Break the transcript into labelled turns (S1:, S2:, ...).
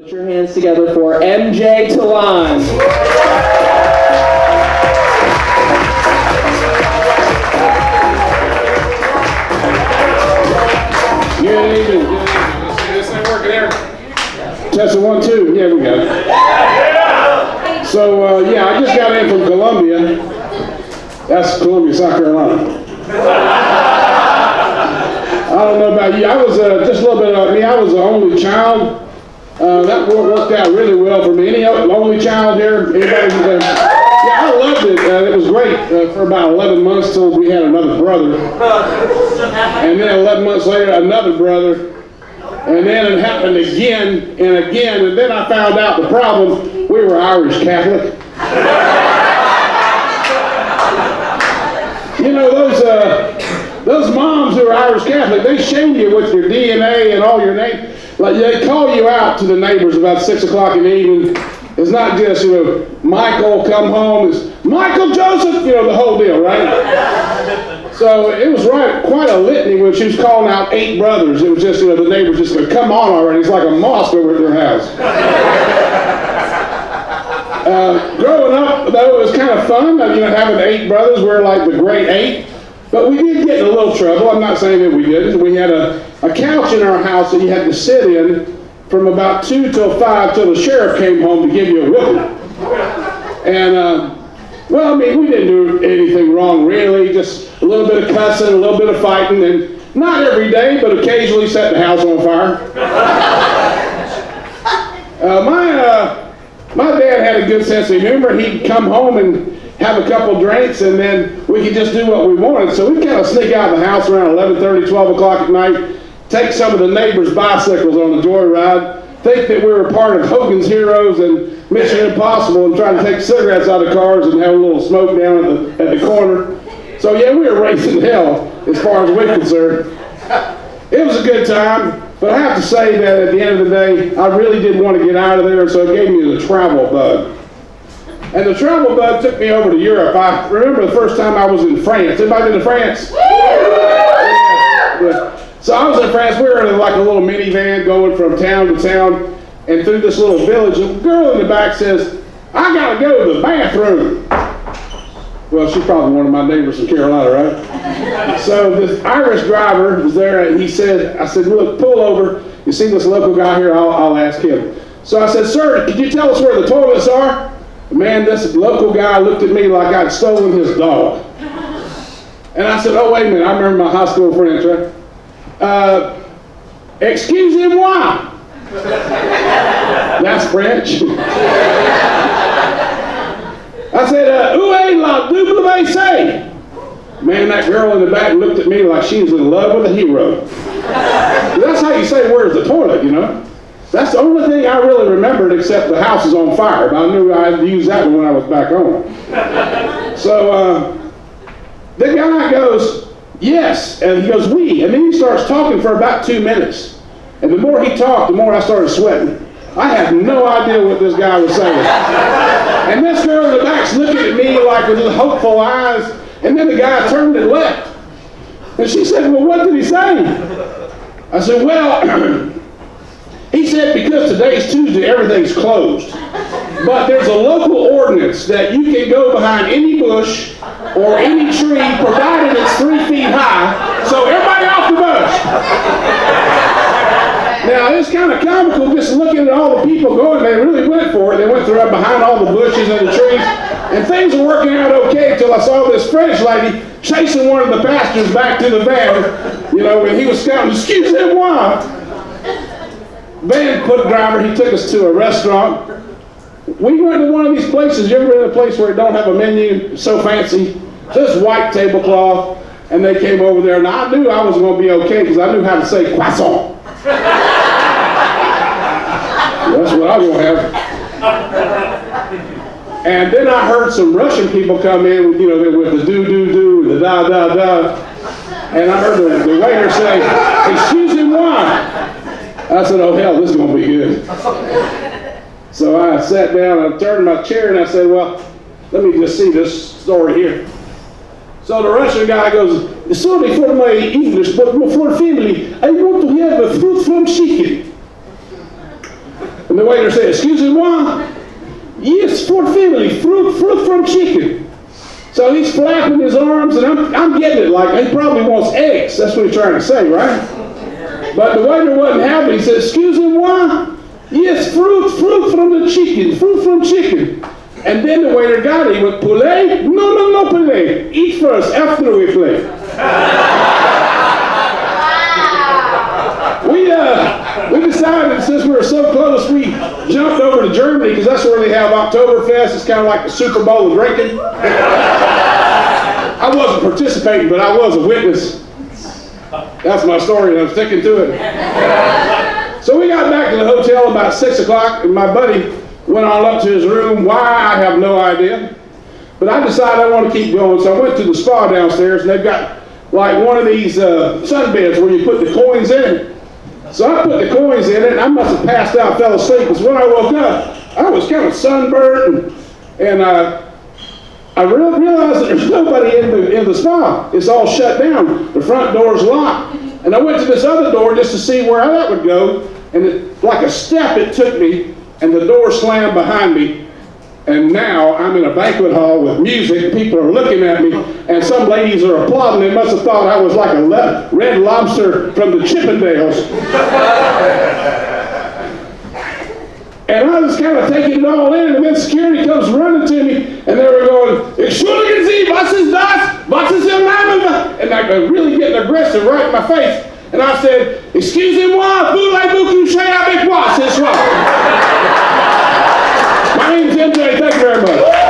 S1: Put your hands together for MJ Talon.
S2: Good evening. Let's see, this ain't working here. Testing 1, 2. Yeah, we got it. So, I just got in from Columbia. That's Columbia, South Carolina. I don't know about you. I was just a little bit about me. I was the only child. That worked out really well for me. Any only child here? Anybody? Yeah, I loved it. It was great for about 11 months till we had another brother. And then 11 months later, another brother. And then it happened again and again. And then I found out the problem. We were Irish Catholic. You know, those moms who are Irish Catholic, they shame you with your DNA and all your name. Like, they call you out to the neighbors about 6 o'clock in the evening. It's not just, Michael come home. It's Michael Joseph, the whole deal, right? So it was quite a litany when she was calling out 8 brothers. It was just, the neighbors just go, come on already. It's like a mosque over at their house. Growing up, though, it was kind of fun. Having 8 brothers, we're like the great 8. But we did get in a little trouble. I'm not saying that we didn't. We had a couch in our house that you had to sit in from about 2 till 5 till the sheriff came home to give you a whooping. And, we didn't do anything wrong, really. Just a little bit of cussing, a little bit of fighting, and not every day, but occasionally set the house on fire. My dad had a good sense of humor. He'd come home and have a couple drinks, and then we could just do what we wanted. So we'd kind of sneak out of the house around 11:30, 12 o'clock at night, take some of the neighbors' bicycles on the joyride, think that we were part of Hogan's Heroes and Mission Impossible, and try to take cigarettes out of cars and have a little smoke down at the corner. So yeah, we were raising hell as far as we're concerned. It was a good time, but I have to say that at the end of the day, I really did want to get out of there, so it gave me the travel bug. And the travel bug took me over to Europe. I remember the first time I was in France. Anybody been to France? Yeah. So I was in France. We were in like a little minivan going from town to town and through this little village. And the girl in the back says, I got to go to the bathroom. Well, she's probably one of my neighbors in Carolina, right? So this Irish driver was there, and I said, look, pull over. You see this local guy here? I'll ask him. So I said, sir, could you tell us where the toilets are? Man, this local guy looked at me like I'd stolen his dog. And I said, oh, wait a minute. I remember my high school French, right? Excusez-moi. That's French. I said, où est la WC? Man, that girl in the back looked at me like she was in love with a hero. That's how you say, where's the toilet, That's the only thing I really remembered, except the house is on fire. But I knew I had to use that one when I was back home. So the guy goes, yes, and he goes, oui. And then he starts talking for about 2 minutes. And the more he talked, the more I started sweating. I had no idea what this guy was saying. And this girl in the back's looking at me like with hopeful eyes. And then the guy turned and left. And she said, well, what did he say? I said, well, he said, because today's Tuesday, everything's closed. But there's a local ordinance that you can go behind any bush or any tree, provided it's 3 feet high. So everybody off the bush. Now, it's kind of comical just looking at all the people going. They really went for it. They went through behind all the bushes and the trees. And things were working out okay until I saw this French lady chasing one of the pastors back to the van. When he was scouting, excusez-moi. Van driver, he took us to a restaurant. We went to one of these places. You ever been in a place where it don't have a menu so fancy? Just white tablecloth. And they came over there, and I knew I was going to be okay because I knew how to say croissant. That's what I was going to have. And then I heard some Russian people come in with, with the do, the da. And I heard the waiter say, excusez-moi. I said, oh, hell, this is going to be good. So I sat down, I turned my chair, and I said, well, let me just see this story here. So the Russian guy goes, sorry for my English, but for family, I want to have a fruit from chicken. And the waiter said, excusez-moi, yes, for family, fruit from chicken. So he's flapping his arms, and I'm getting it like he probably wants eggs. That's what he's trying to say, right? But the waiter wasn't having it. He said, excusez-moi, yes, fruit from the chicken, fruit from chicken. And then the waiter got it. He went, poulet? No, poulet. Eat first, after we play. We decided, since we were so close, we jumped over to Germany, because that's where they have Oktoberfest. It's kind of like the Super Bowl of drinking. I wasn't participating, but I was a witness. That's my story, and I'm sticking to it. So we got back to the hotel about 6 o'clock, and my buddy went on up to his room. Why, I have no idea. But I decided I want to keep going, so I went to the spa downstairs, and they've got like one of these sunbeds where you put the coins in it. So I put the coins in it, and I must have passed out, fell asleep, because when I woke up, I was kind of sunburned, and I realized that there's nobody in the spa. It's all shut down. The front door's locked. And I went to this other door just to see where that would go, and like a step it took me, and the door slammed behind me. And now I'm in a banquet hall with music. People are looking at me, and some ladies are applauding. They must have thought I was like a red lobster from the Chippendales. And I was kind of taking it all in, and then security comes running to me, and they were going, Entschuldigen Sie, was ist das? Was ist Ihr Name? And they're really getting aggressive right in my face. And I said, excusez-moi, voulez-vous coucher avec moi ce soir? My name's MJ. Thank you very much.